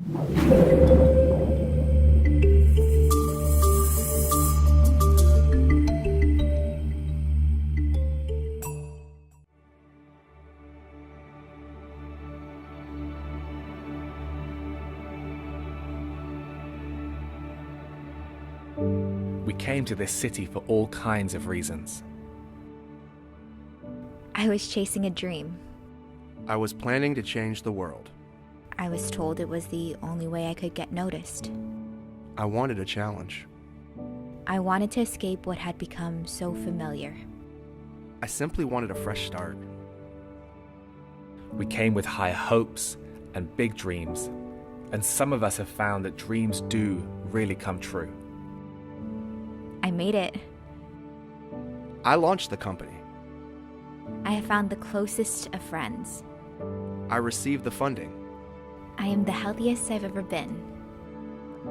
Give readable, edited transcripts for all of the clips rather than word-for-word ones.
We came to this city for all kinds of reasons. I was chasing a dream. I was planning to change the world. I was told it was the only way I could get noticed. I wanted a challenge. I wanted to escape what had become so familiar. I simply wanted a fresh start. We came with high hopes and big dreams, and some of us have found that dreams do really come true. I made it. I launched the company. I have found the closest of friends. I received the funding. I am the healthiest I've ever been.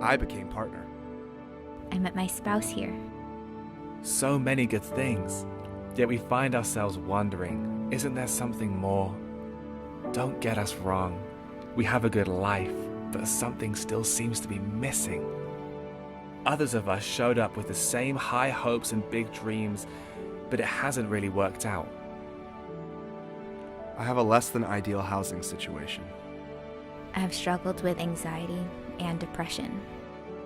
I became partner. I met my spouse here. So many good things, yet we find ourselves wondering, isn't there something more? Don't get us wrong. We have a good life, but something still seems to be missing. Others of us showed up with the same high hopes and big dreams, but it hasn't really worked out. I have a less than ideal housing situation. I have struggled with anxiety and depression.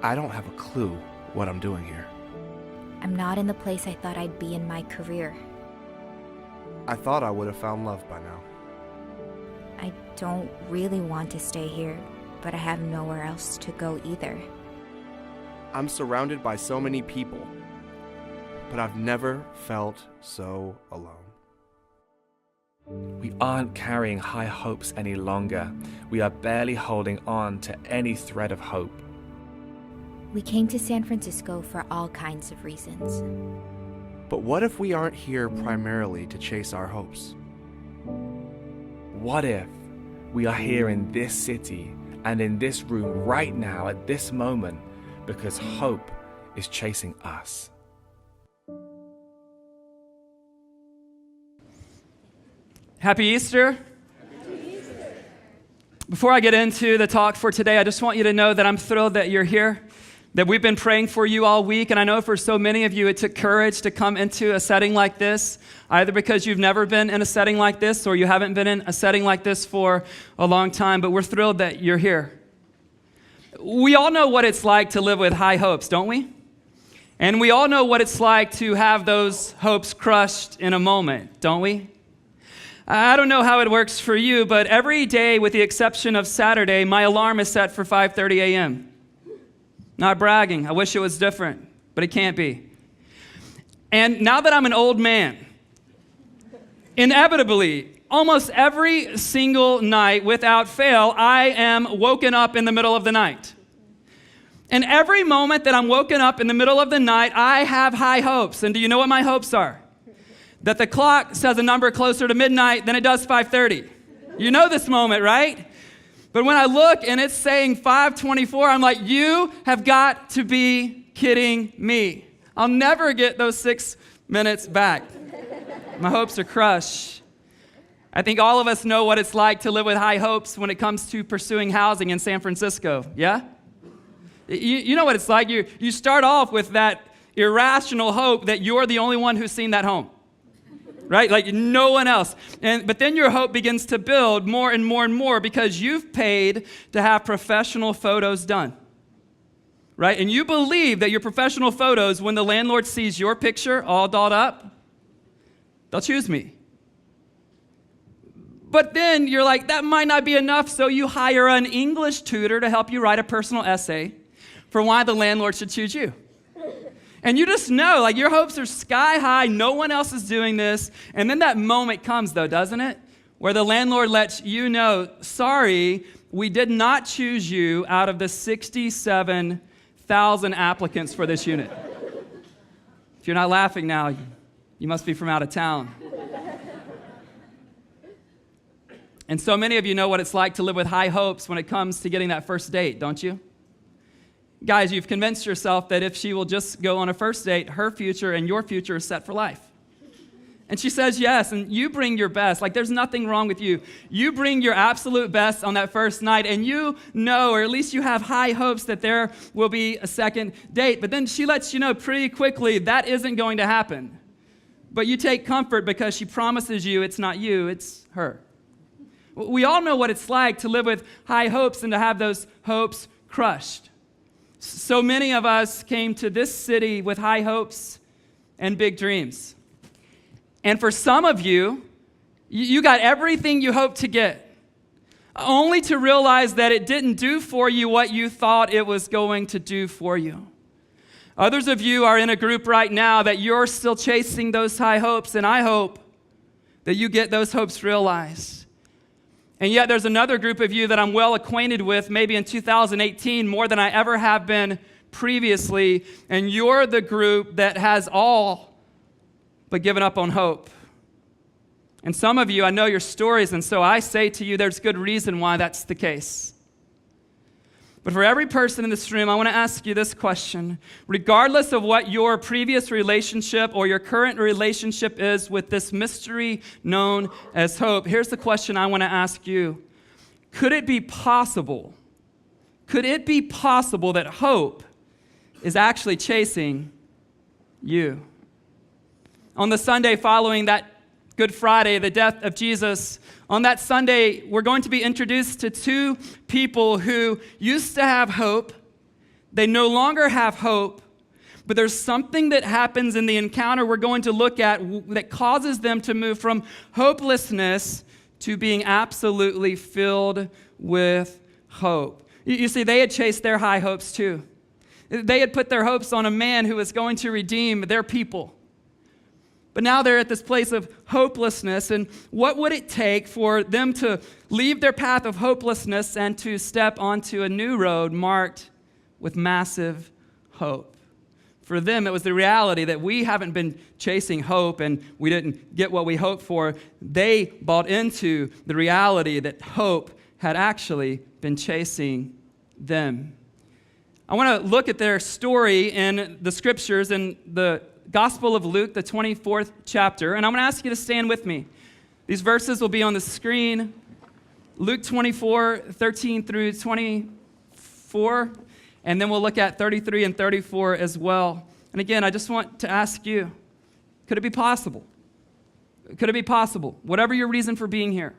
I don't have a clue what I'm doing here. I'm not in the place I thought I'd be in my career. I thought I would have found love by now. I don't really want to stay here, but I have nowhere else to go either. I'm surrounded by so many people, but I've never felt so alone. We aren't carrying high hopes any longer. We are barely holding on to any thread of hope. We came to San Francisco for all kinds of reasons. But what if we aren't here primarily to chase our hopes? What if we are here in this city and in this room right now at this moment because hope is chasing us? Happy Easter. Before I get into the talk for today, I just want you to know that I'm thrilled that you're here, that we've been praying for you all week, and I know for so many of you it took courage to come into a setting like this, either because you've never been in a setting like this or you haven't been in a setting like this for a long time, but we're thrilled that you're here. We all know what it's like to live with high hopes, don't we? And we all know what it's like to have those hopes crushed in a moment, don't we? I don't know how it works for you, but every day, with the exception of Saturday, my alarm is set for 5:30 a.m. Not bragging. I wish it was different, but it can't be. And now that I'm an old man, inevitably, almost every single night, without fail, I am woken up in the middle of the night. And every moment that I'm woken up in the middle of the night, I have high hopes. And do you know what my hopes are? That the clock says a number closer to midnight than it does 5:30. You know this moment, right? But when I look and it's saying 5:24, I'm like, you have got to be kidding me. I'll never get those 6 minutes back. My hopes are crushed. I think all of us know what it's like to live with high hopes when it comes to pursuing housing in San Francisco, yeah? You know what it's like. You start off with that irrational hope that you're the only one who's seen that home. Right? Like no one else. But then your hope begins to build more and more and more because you've paid to have professional photos done. Right? And you believe that your professional photos, when the landlord sees your picture all dolled up, they'll choose me. But then you're like, that might not be enough, so you hire an English tutor to help you write a personal essay for why the landlord should choose you. And you just know, like, your hopes are sky high, no one else is doing this. And then that moment comes, though, doesn't it? Where the landlord lets you know, sorry, we did not choose you out of the 67,000 applicants for this unit. If you're not laughing now, you must be from out of town. And so many of you know what it's like to live with high hopes when it comes to getting that first date, don't you? Guys, you've convinced yourself that if she will just go on a first date, her future and your future is set for life. And she says yes, and you bring your best. Like, there's nothing wrong with you. You bring your absolute best on that first night, and you know, or at least you have high hopes that there will be a second date. But then she lets you know pretty quickly that isn't going to happen. But you take comfort because she promises you it's not you, it's her. We all know what it's like to live with high hopes and to have those hopes crushed. So many of us came to this city with high hopes and big dreams. And for some of you, you got everything you hoped to get, only to realize that it didn't do for you what you thought it was going to do for you. Others of you are in a group right now that you're still chasing those high hopes, and I hope that you get those hopes realized. And yet there's another group of you that I'm well acquainted with, maybe in 2018, more than I ever have been previously, and you're the group that has all but given up on hope. And some of you, I know your stories, and so I say to you, there's good reason why that's the case. But for every person in this room, I want to ask you this question. Regardless of what your previous relationship or your current relationship is with this mystery known as hope, here's the question I want to ask you. Could it be possible that hope is actually chasing you? On the Sunday following that Good Friday, the death of Jesus, on that Sunday, we're going to be introduced to two people who used to have hope. They no longer have hope, but there's something that happens in the encounter we're going to look at that causes them to move from hopelessness to being absolutely filled with hope. You see, they had chased their high hopes too. They had put their hopes on a man who was going to redeem their people. But now they're at this place of hopelessness, and what would it take for them to leave their path of hopelessness and to step onto a new road marked with massive hope? For them, it was the reality that we haven't been chasing hope and we didn't get what we hoped for. They bought into the reality that hope had actually been chasing them. I want to look at their story in the scriptures in the Gospel of Luke, the 24th chapter, and I'm going to ask you to stand with me. These verses will be on the screen. Luke 24, 13 through 24, and then we'll look at 33 and 34 as well. And again, I just want to ask you, could it be possible? Could it be possible? Whatever your reason for being here,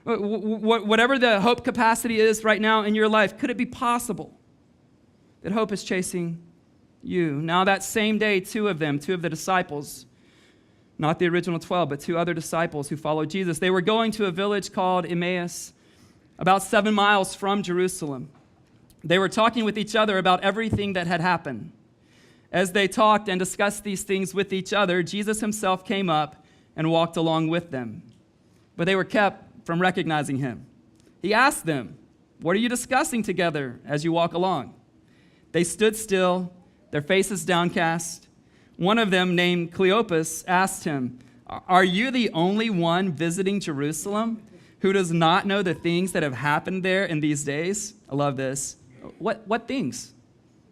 whatever the hope capacity is right now in your life, could it be possible that hope is chasing you? Now that same day, two of the disciples, not the original 12, but two other disciples who followed Jesus, they were going to a village called Emmaus, about 7 miles from Jerusalem. They were talking with each other about everything that had happened. As they talked and discussed these things with each other, Jesus himself came up and walked along with them. But they were kept from recognizing him. He asked them, "What are you discussing together as you walk along?" They stood still, their faces downcast. One of them, named Cleopas, asked him, "Are you the only one visiting Jerusalem who does not know the things that have happened there in these days?" I love this. What things?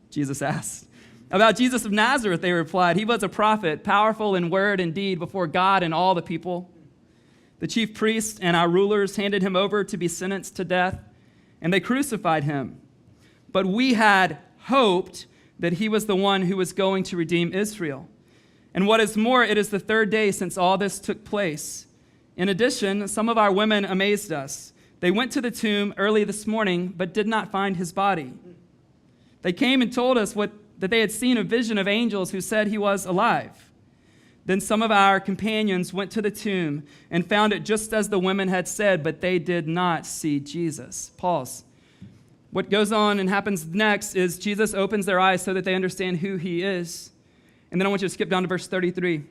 Jesus asked. "About Jesus of Nazareth," they replied. "He was a prophet, powerful in word and deed before God and all the people. The chief priests and our rulers handed him over to be sentenced to death, and they crucified him. But we had hoped that he was the one who was going to redeem Israel. And what is more, it is the third day since all this took place. In addition, some of our women amazed us. They went to the tomb early this morning, but did not find his body. They came and told us that they had seen a vision of angels who said he was alive. Then some of our companions went to the tomb and found it just as the women had said, but they did not see Jesus." Pause. What goes on and happens next is Jesus opens their eyes so that they understand who he is. And then I want you to skip down to verse 33.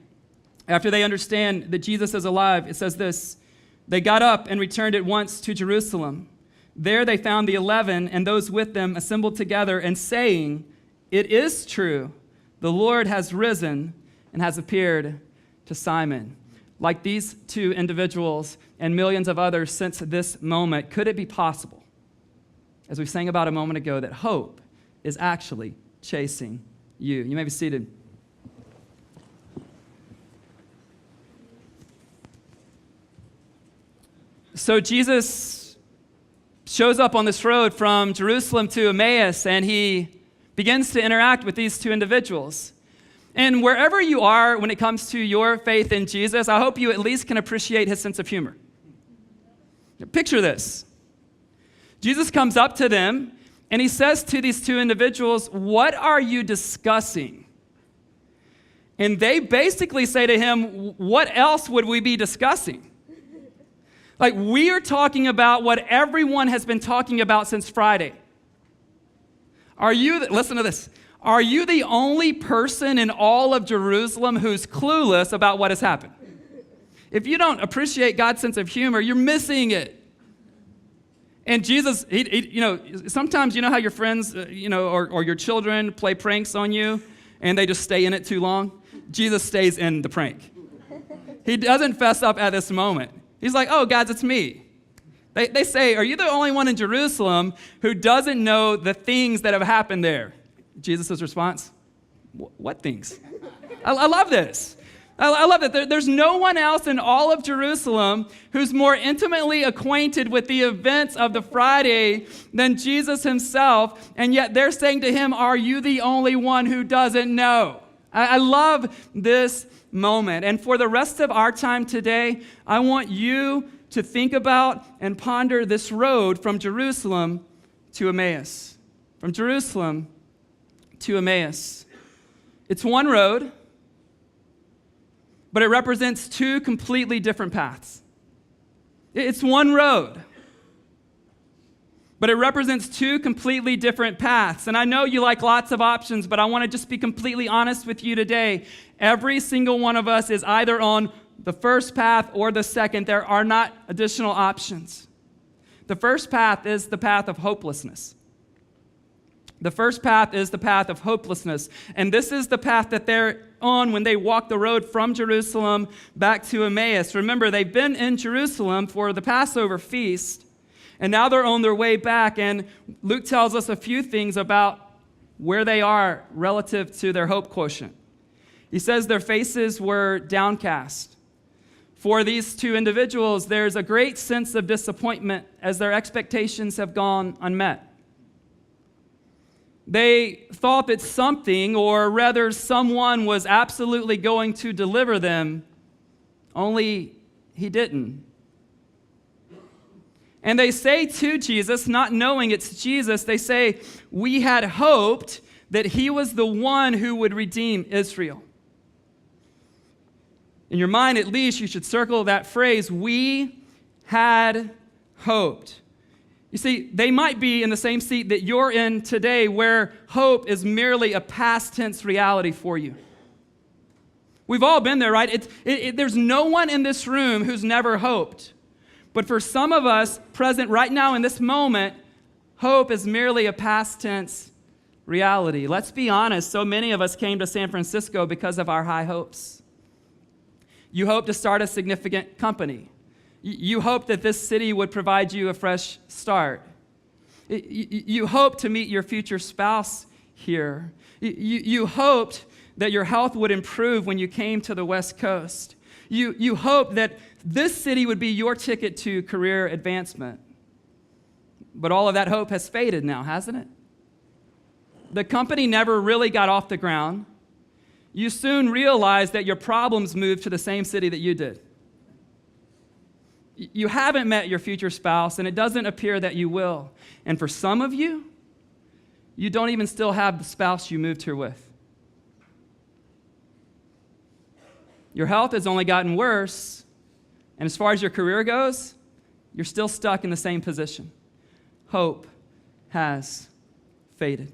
After they understand that Jesus is alive, it says this: "They got up and returned at once to Jerusalem. There they found the 11 and those with them assembled together and saying, 'It is true, the Lord has risen and has appeared to Simon.'" Like these two individuals and millions of others since this moment, could it be possible, as we sang about a moment ago, that hope is actually chasing you? You may be seated. So Jesus shows up on this road from Jerusalem to Emmaus, and he begins to interact with these two individuals. And wherever you are when it comes to your faith in Jesus, I hope you at least can appreciate his sense of humor. Picture this. Jesus comes up to them, and he says to these two individuals, "What are you discussing?" And they basically say to him, "What else would we be discussing?" Like, we are talking about what everyone has been talking about since Friday. Listen to this. Are you the only person in all of Jerusalem who's clueless about what has happened? If you don't appreciate God's sense of humor, you're missing it. And Jesus, sometimes you know how your friends, or your children play pranks on you, and they just stay in it too long? Jesus stays in the prank. He doesn't fess up at this moment. He's like, "Oh, guys, it's me." They say, "Are you the only one in Jerusalem who doesn't know the things that have happened there?" Jesus' response, "What things?" I love this. I love that there's no one else in all of Jerusalem who's more intimately acquainted with the events of the Friday than Jesus himself, and yet they're saying to him, "Are you the only one who doesn't know?" I love this moment. And for the rest of our time today, I want you to think about and ponder this road from Jerusalem to Emmaus. From Jerusalem to Emmaus. It's one road, but it represents two completely different paths. It's one road, but it represents two completely different paths. And I know you like lots of options, but I want to just be completely honest with you today. Every single one of us is either on the first path or the second. There are not additional options. The first path is the path of hopelessness. The first path is the path of hopelessness. And this is the path that they're on when they walk the road from Jerusalem back to Emmaus. Remember, they've been in Jerusalem for the Passover feast, and now they're on their way back. And Luke tells us a few things about where they are relative to their hope quotient. He says their faces were downcast. For these two individuals, there's a great sense of disappointment as their expectations have gone unmet. They thought that something, or rather someone, was absolutely going to deliver them, only he didn't. And they say to Jesus, not knowing it's Jesus, they say, "We had hoped that he was the one who would redeem Israel." In your mind, at least, you should circle that phrase, "We had hoped." You see, they might be in the same seat that you're in today, where hope is merely a past tense reality for you. We've all been there, right? There's no one in this room who's never hoped. But for some of us present right now in this moment, hope is merely a past tense reality. Let's be honest, so many of us came to San Francisco because of our high hopes. You hope to start a significant company. You hope that this city would provide you a fresh start. You hope to meet your future spouse here. You hoped that your health would improve when you came to the West Coast. You hoped that this city would be your ticket to career advancement. But all of that hope has faded now, hasn't it? The company never really got off the ground. You soon realized that your problems moved to the same city that you did. You haven't met your future spouse, and it doesn't appear that you will. And for some of you, you don't even still have the spouse you moved here with. Your health has only gotten worse, and as far as your career goes, you're still stuck in the same position. Hope has faded.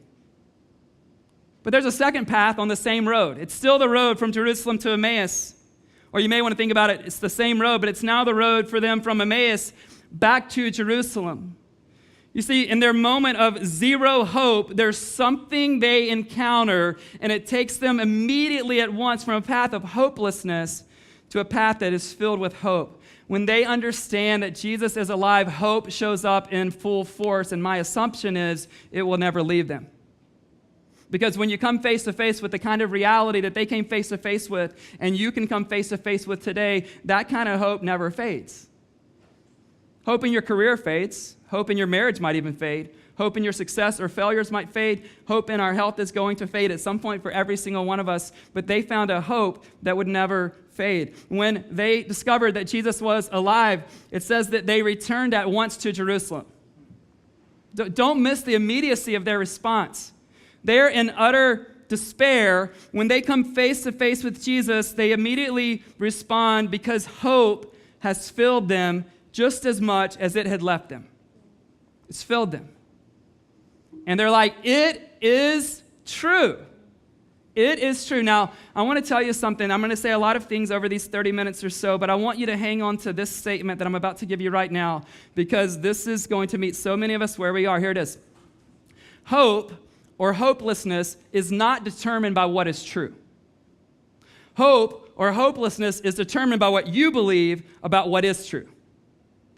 But there's a second path on the same road. It's still the road from Jerusalem to Emmaus. Or you may want to think about it, it's the same road, but it's now the road for them from Emmaus back to Jerusalem. You see, in their moment of zero hope, there's something they encounter, and it takes them immediately at once from a path of hopelessness to a path that is filled with hope. When they understand that Jesus is alive, hope shows up in full force, and my assumption is it will never leave them. Because when you come face to face with the kind of reality that they came face to face with, and you can come face to face with today, that kind of hope never fades. Hope in your career fades. Hope in your marriage might even fade. Hope in your success or failures might fade. Hope in our health is going to fade at some point for every single one of us. But they found a hope that would never fade. When they discovered that Jesus was alive, it says that they returned at once to Jerusalem. Don't miss the immediacy of their response. They're in utter despair. When they come face to face with Jesus, they immediately respond because hope has filled them just as much as it had left them. It's filled them. And they're like, it is true. It is true. Now, I want to tell you something. I'm going to say a lot of things over these 30 minutes or so, but I want you to hang on to this statement that I'm about to give you right now, because this is going to meet so many of us where we are. Here it is. Hope or hopelessness is not determined by what is true. Hope or hopelessness is determined by what you believe about what is true.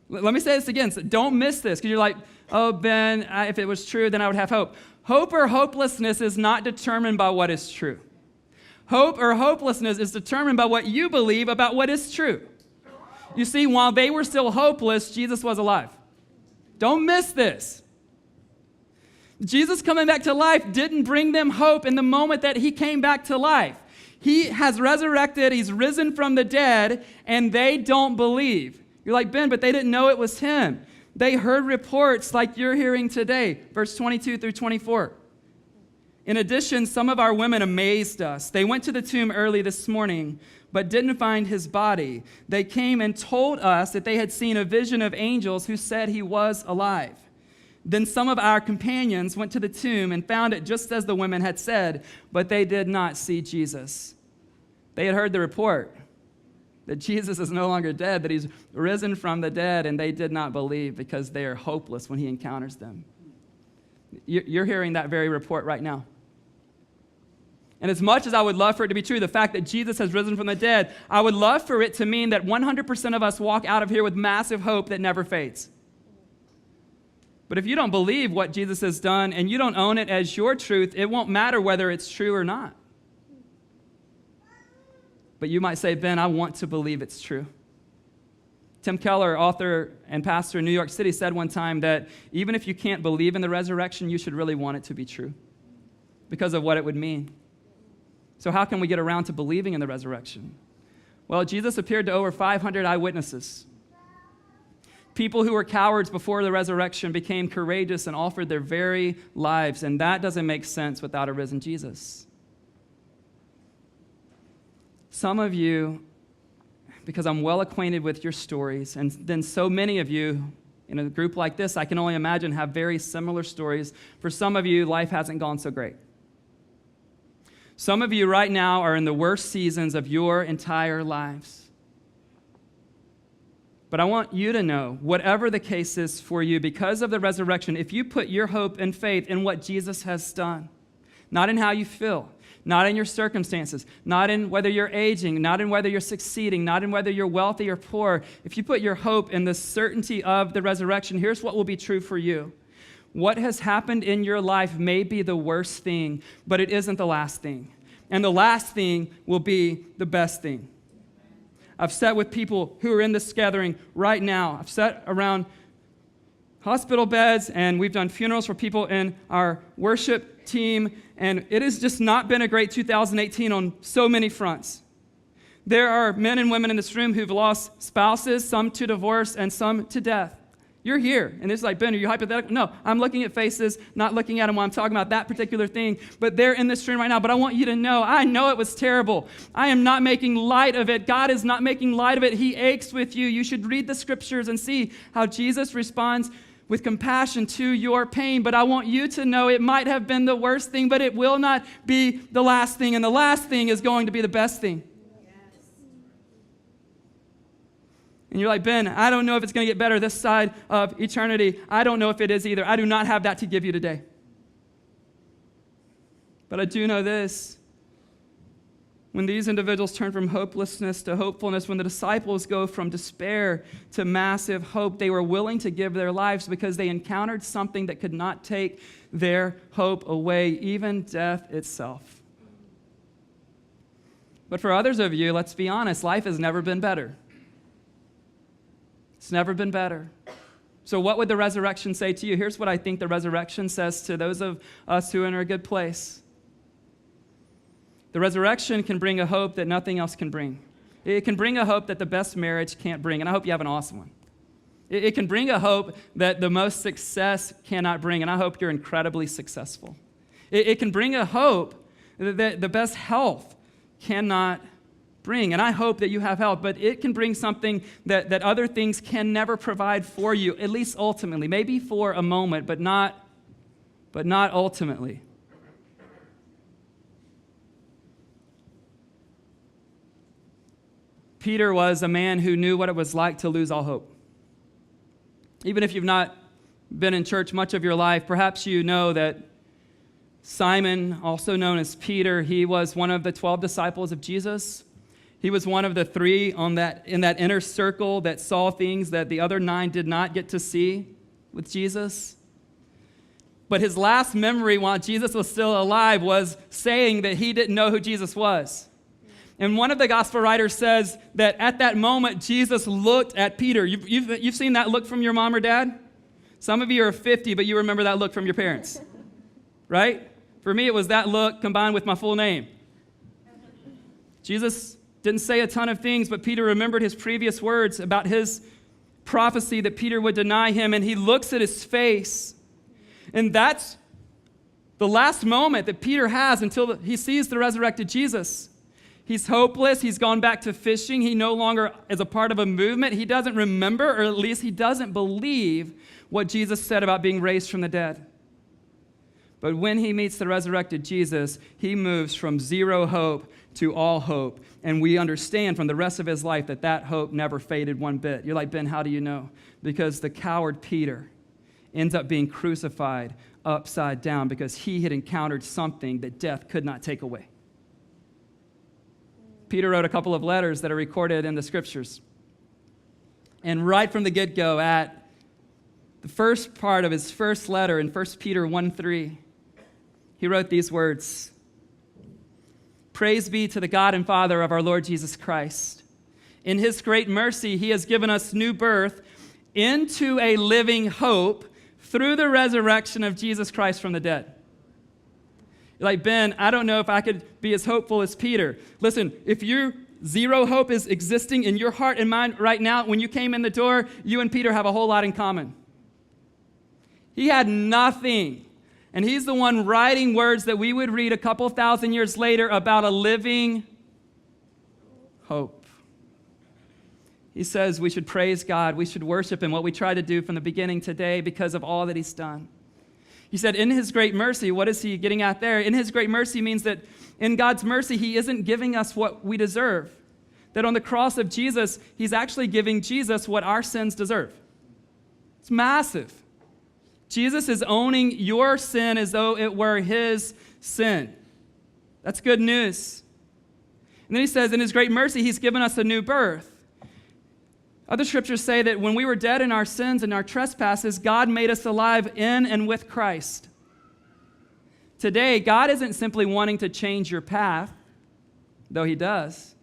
Let me say this again. So don't miss this, because you're like, oh, Ben, if it was true, then I would have hope. Hope or hopelessness is not determined by what is true. Hope or hopelessness is determined by what you believe about what is true. You see, while they were still hopeless, Jesus was alive. Don't miss this. Jesus coming back to life didn't bring them hope in the moment that he came back to life. He has resurrected, he's risen from the dead, and they don't believe. You're like, Ben, but they didn't know it was him. They heard reports like you're hearing today, verse 22 through 24. In addition, some of our women amazed us. They went to the tomb early this morning, but didn't find his body. They came and told us that they had seen a vision of angels who said he was alive. Then some of our companions went to the tomb and found it just as the women had said, but they did not see Jesus. They had heard the report that Jesus is no longer dead, that he's risen from the dead, and they did not believe because they are hopeless when he encounters them. You're hearing that very report right now. And as much as I would love for it to be true, the fact that Jesus has risen from the dead, I would love for it to mean that 100% of us walk out of here with massive hope that never fades. But if you don't believe what Jesus has done and you don't own it as your truth, it won't matter whether it's true or not. But you might say, Ben, I want to believe it's true. Tim Keller, author and pastor in New York City, said one time that even if you can't believe in the resurrection, you should really want it to be true because of what it would mean. So how can we get around to believing in the resurrection? Well, Jesus appeared to over 500 eyewitnesses. People who were cowards before the resurrection became courageous and offered their very lives, and that doesn't make sense without a risen Jesus. Some of you, because I'm well acquainted with your stories, and then so many of you in a group like this, I can only imagine, have very similar stories. For some of you, life hasn't gone so great. Some of you right now are in the worst seasons of your entire lives. But I want you to know, whatever the case is for you, because of the resurrection, if you put your hope and faith in what Jesus has done, not in how you feel, not in your circumstances, not in whether you're aging, not in whether you're succeeding, not in whether you're wealthy or poor. If you put your hope in the certainty of the resurrection, here's what will be true for you. What has happened in your life may be the worst thing, but it isn't the last thing. And the last thing will be the best thing. I've sat with people who are in this gathering right now. I've sat around hospital beds, and we've done funerals for people in our worship team, and it has just not been a great 2018 on so many fronts. There are men and women in this room who've lost spouses, some to divorce and some to death. You're here, and it's like, Ben, are you hypothetical? No, I'm looking at faces, not looking at them while I'm talking about that particular thing, but they're in this room right now. But I want you to know, I know it was terrible. I am not making light of it. God is not making light of it. He aches with you. You should read the scriptures and see how Jesus responds with compassion to your pain. But I want you to know it might have been the worst thing, but it will not be the last thing. And the last thing is going to be the best thing. Yes. And you're like, Ben, I don't know if it's going to get better this side of eternity. I don't know if it is either. I do not have that to give you today. But I do know this. When these individuals turn from hopelessness to hopefulness, when the disciples go from despair to massive hope, they were willing to give their lives because they encountered something that could not take their hope away, even death itself. But for others of you, let's be honest, life has never been better. It's never been better. So what would the resurrection say to you? Here's what I think the resurrection says to those of us who are in a good place. The resurrection can bring a hope that nothing else can bring. It can bring a hope that the best marriage can't bring, and I hope you have an awesome one. It can bring a hope that the most success cannot bring, and I hope you're incredibly successful. It can bring a hope that the best health cannot bring, and I hope that you have health, but it can bring something that other things can never provide for you, at least ultimately, maybe for a moment, but not ultimately. Peter was a man who knew what it was like to lose all hope. Even if you've not been in church much of your life, perhaps you know that Simon, also known as Peter, he was one of the 12 disciples of Jesus. He was one of the 3 in that inner circle that saw things that the other 9 did not get to see with Jesus. But his last memory while Jesus was still alive was saying that he didn't know who Jesus was. And one of the gospel writers says that at that moment, Jesus looked at Peter. You've seen that look from your mom or dad? Some of you are 50, but you remember that look from your parents, right? For me, it was that look combined with my full name. Jesus didn't say a ton of things, but Peter remembered his previous words about his prophecy that Peter would deny him, and he looks at his face, and that's the last moment that Peter has until he sees the resurrected Jesus. He's hopeless. He's gone back to fishing. He no longer is a part of a movement. He doesn't remember, or at least he doesn't believe what Jesus said about being raised from the dead. But when he meets the resurrected Jesus, he moves from zero hope to all hope. And we understand from the rest of his life that hope never faded one bit. You're like, Ben, how do you know? Because the coward Peter ends up being crucified upside down because he had encountered something that death could not take away. Peter wrote a couple of letters that are recorded in the scriptures. And right from the get-go, at the first part of his first letter in 1 Peter 1:3, he wrote these words: "Praise be to the God and Father of our Lord Jesus Christ. In his great mercy, he has given us new birth into a living hope through the resurrection of Jesus Christ from the dead." You're like, Ben, I don't know if I could be as hopeful as Peter. Listen, if your zero hope is existing in your heart and mind right now, when you came in the door, you and Peter have a whole lot in common. He had nothing. And he's the one writing words that we would read a couple thousand years later about a living hope. He says we should praise God, we should worship him, what we try to do from the beginning today because of all that he's done. He said, in his great mercy, what is he getting at there? In his great mercy means that in God's mercy, he isn't giving us what we deserve. That on the cross of Jesus, he's actually giving Jesus what our sins deserve. It's massive. Jesus is owning your sin as though it were his sin. That's good news. And then he says, in his great mercy, he's given us a new birth. Other scriptures say that when we were dead in our sins and our trespasses, God made us alive in and with Christ. Today, God isn't simply wanting to change your path, though he does.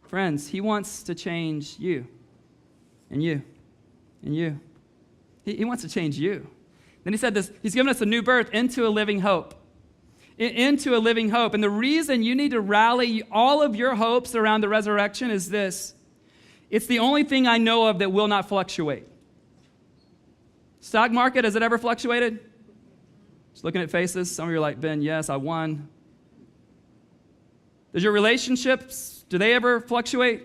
Friends, he wants to change you and you and you. He wants to change you. Then he said this, he's given us a new birth into a living hope. Into a living hope. And the reason you need to rally all of your hopes around the resurrection is this: it's the only thing I know of that will not fluctuate. Stock market, has it ever fluctuated? Just looking at faces. Some of you are like, Ben, yes, I won. Does your relationships, do they ever fluctuate?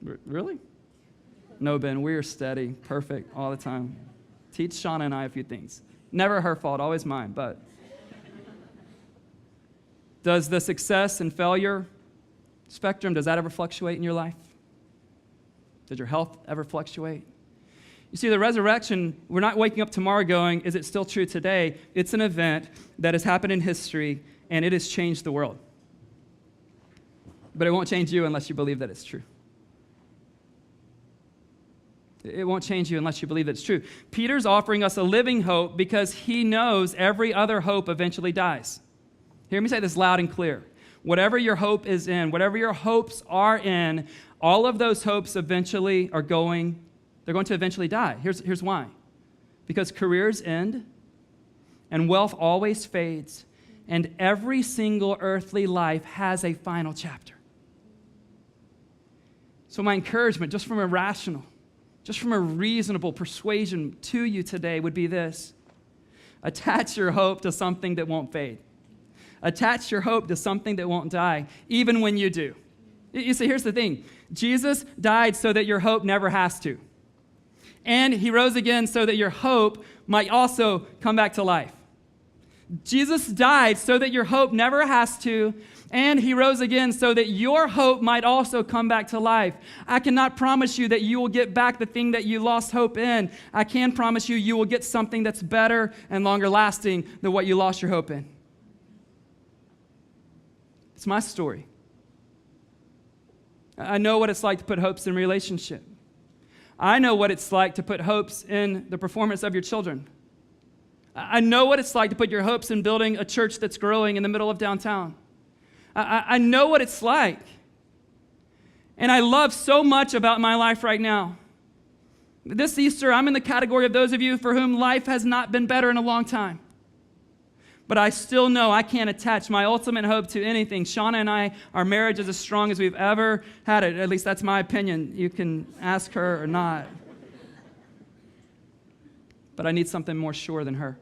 Really? No, Ben, we're steady, perfect, all the time. Teach Shauna and I a few things. Never her fault, always mine, but. Does the success and failure spectrum, does that ever fluctuate in your life? Does your health ever fluctuate? You see, the resurrection, we're not waking up tomorrow going, is it still true today? It's an event that has happened in history, and it has changed the world. But it won't change you unless you believe that it's true. It won't change you unless you believe that it's true. Peter's offering us a living hope because he knows every other hope eventually dies. Hear me say this loud and clear. Whatever your hope is in, whatever your hopes are in, all of those hopes eventually are going They're going to eventually die. Here's why. Because careers end, and wealth always fades, and every single earthly life has a final chapter. So my encouragement, just from a reasonable persuasion to you today would be this. Attach your hope to something that won't fade. Attach your hope to something that won't die, even when you do. You see, here's the thing. Jesus died so that your hope never has to. And he rose again so that your hope might also come back to life. Jesus died so that your hope never has to, and he rose again so that your hope might also come back to life. I cannot promise you that you will get back the thing that you lost hope in. I can promise you you will get something that's better and longer lasting than what you lost your hope in. It's my story. I know what it's like to put hopes in relationship. I know what it's like to put hopes in the performance of your children. I know what it's like to put your hopes in building a church that's growing in the middle of downtown. I know what it's like. And I love so much about my life right now. This Easter, I'm in the category of those of you for whom life has not been better in a long time. But I still know I can't attach my ultimate hope to anything. Shauna and I, our marriage is as strong as we've ever had it. At least that's my opinion. You can ask her or not. But I need something more sure than her.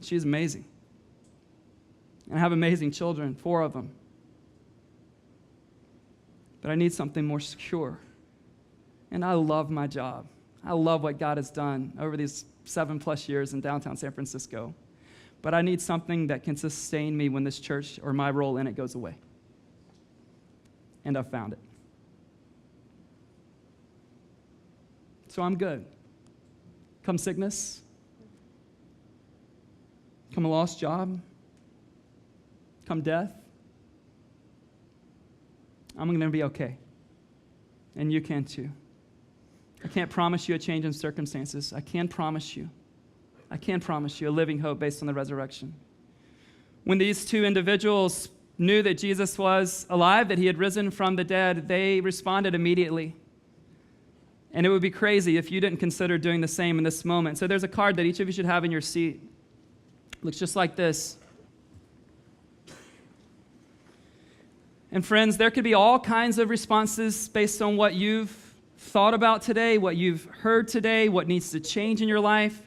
She's amazing. And I have amazing children, 4 of them. But I need something more secure. And I love my job. I love what God has done over these 7+ years in downtown San Francisco. But I need something that can sustain me when this church or my role in it goes away. And I've found it. So I'm good. Come sickness. Come a lost job. Come death. I'm going to be okay. And you can too. I can't promise you a change in circumstances. I can promise you a living hope based on the resurrection. When these 2 individuals knew that Jesus was alive, that he had risen from the dead, they responded immediately. And it would be crazy if you didn't consider doing the same in this moment. So there's a card that each of you should have in your seat. It looks just like this. And friends, there could be all kinds of responses based on what you've thought about today, what you've heard today, what needs to change in your life.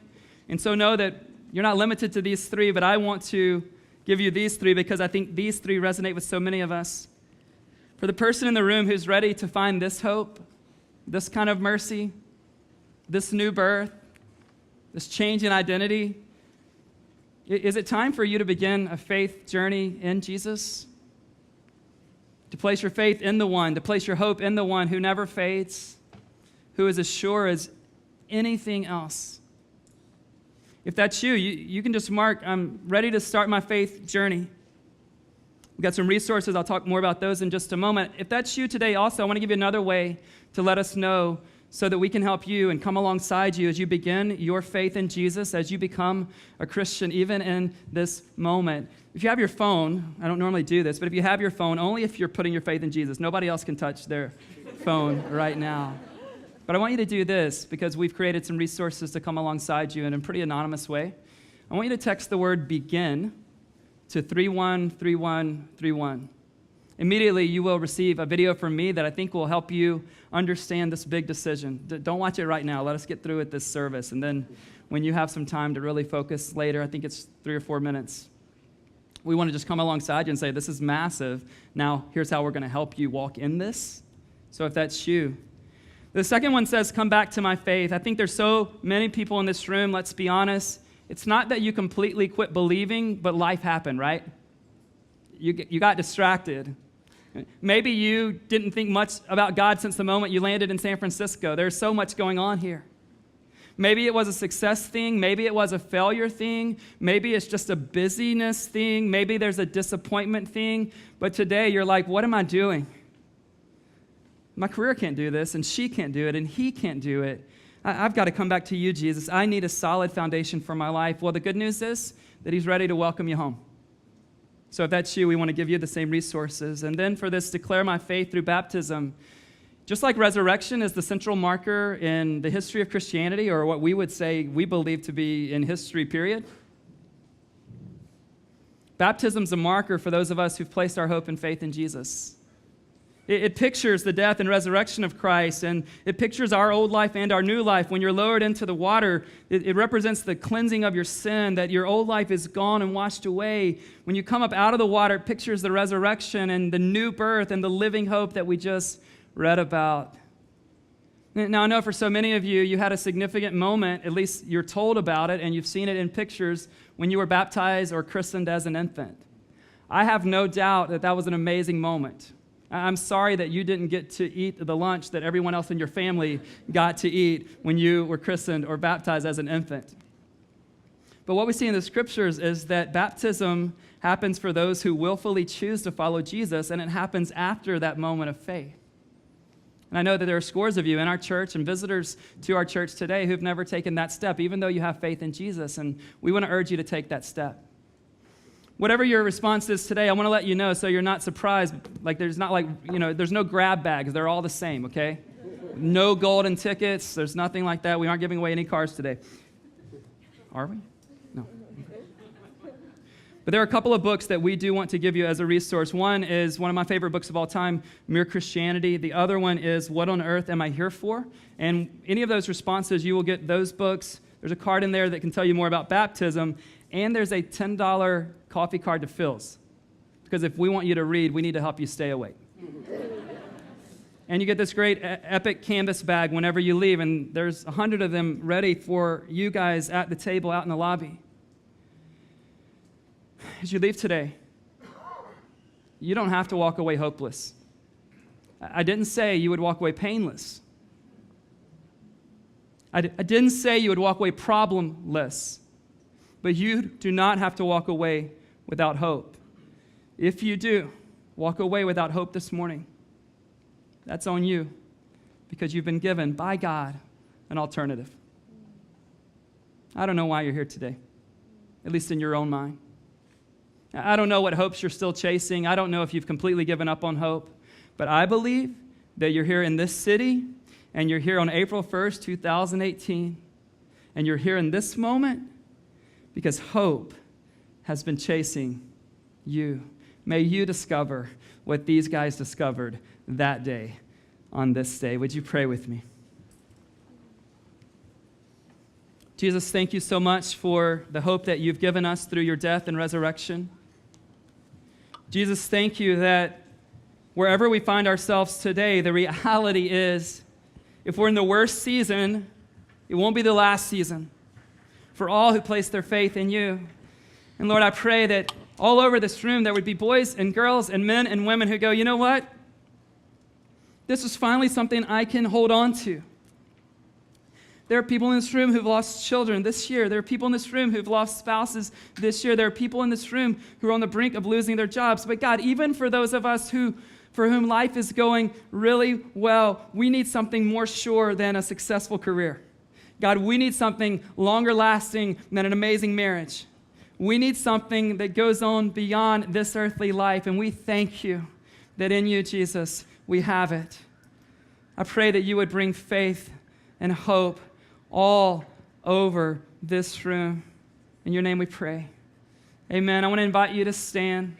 And so know that you're not limited to these 3, but I want to give you these 3 because I think these 3 resonate with so many of us. For the person in the room who's ready to find this hope, this kind of mercy, this new birth, this change in identity, is it time for you to begin a faith journey in Jesus? To place your faith in the one, to place your hope in the one who never fades, who is as sure as anything else. If that's you, you can just mark, I'm ready to start my faith journey. We've got some resources. I'll talk more about those in just a moment. If that's you today also, I want to give you another way to let us know so that we can help you and come alongside you as you begin your faith in Jesus, as you become a Christian, even in this moment. If you have your phone, I don't normally do this, but if you have your phone, only if you're putting your faith in Jesus. Nobody else can touch their phone right now. But I want you to do this because we've created some resources to come alongside you in a pretty anonymous way. I want you to text the word begin to 313131. Immediately, you will receive a video from me that I think will help you understand this big decision. Don't watch it right now. Let us get through with this service. And then when you have some time to really focus later, I think it's 3 or 4 minutes, we want to just come alongside you and say, this is massive. Now, here's how we're going to help you walk in this. So if that's you. The second one says, come back to my faith. I think there's so many people in this room, let's be honest. It's not that you completely quit believing, but life happened, right? You got distracted. Maybe you didn't think much about God since the moment you landed in San Francisco. There's so much going on here. Maybe it was a success thing. Maybe it was a failure thing. Maybe it's just a busyness thing. Maybe there's a disappointment thing. But today you're like, what am I doing? My career can't do this, and she can't do it, and he can't do it. I've got to come back to you, Jesus. I need a solid foundation for my life. Well, the good news is that he's ready to welcome you home. So if that's you, we want to give you the same resources. And then for this, declare my faith through baptism. Just like resurrection is the central marker in the history of Christianity, or what we would say we believe to be in history, period, baptism's a marker for those of us who've placed our hope and faith in Jesus. It pictures the death and resurrection of Christ, and it pictures our old life and our new life. When you're lowered into the water, it represents the cleansing of your sin, that your old life is gone and washed away. When you come up out of the water, it pictures the resurrection and the new birth and the living hope that we just read about. Now, I know for so many of you, you had a significant moment, at least you're told about it, and you've seen it in pictures when you were baptized or christened as an infant. I have no doubt that that was an amazing moment. I'm sorry that you didn't get to eat the lunch that everyone else in your family got to eat when you were christened or baptized as an infant. But what we see in the scriptures is that baptism happens for those who willfully choose to follow Jesus, and it happens after that moment of faith. And I know that there are scores of you in our church and visitors to our church today who've never taken that step, even though you have faith in Jesus, and we want to urge you to take that step. Whatever your response is today, I want to let you know so you're not surprised. Like there's no grab bags. They're all the same, okay? No golden tickets. There's nothing like that. We aren't giving away any cars today. Are we? No. But there are a couple of books that we do want to give you as a resource. One is one of my favorite books of all time, Mere Christianity. The other one is What on Earth Am I Here For? And any of those responses, you will get those books. There's a card in there that can tell you more about baptism. And there's a $10 coffee card to Phil's. Because if we want you to read, we need to help you stay awake. And you get this great epic canvas bag whenever you leave, and there's 100 of them ready for you guys at the table out in the lobby. As you leave today, you don't have to walk away hopeless. I didn't say you would walk away painless. I didn't say you would walk away problemless. But you do not have to walk away without hope. If you do walk away without hope this morning, that's on you, because you've been given by God an alternative. I don't know why you're here today, at least in your own mind. I don't know what hopes you're still chasing. I don't know if you've completely given up on hope. But I believe that you're here in this city, and you're here on April 1st, 2018, and you're here in this moment because hope has been chasing you. May you discover what these guys discovered that day on this day. Would you pray with me? Jesus, thank you so much for the hope that you've given us through your death and resurrection. Jesus, thank you that wherever we find ourselves today, the reality is if we're in the worst season, it won't be the last season for all who place their faith in you. And Lord, I pray that all over this room there would be boys and girls and men and women who go, you know what? This is finally something I can hold on to. There are people in this room who've lost children this year. There are people in this room who've lost spouses this year. There are people in this room who are on the brink of losing their jobs. But God, even for those of us for whom life is going really well, we need something more sure than a successful career. God, we need something longer lasting than an amazing marriage. We need something that goes on beyond this earthly life, and we thank you that in you, Jesus, we have it. I pray that you would bring faith and hope all over this room. In your name we pray. Amen. I want to invite you to stand.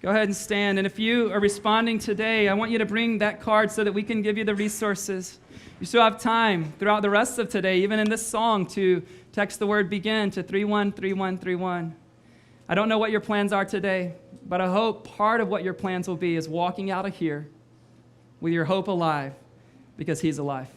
Go ahead and stand. And if you are responding today, I want you to bring that card so that we can give you the resources. You still have time throughout the rest of today, even in this song, to text the word BEGIN to 313131. I don't know what your plans are today, but I hope part of what your plans will be is walking out of here with your hope alive, because he's alive.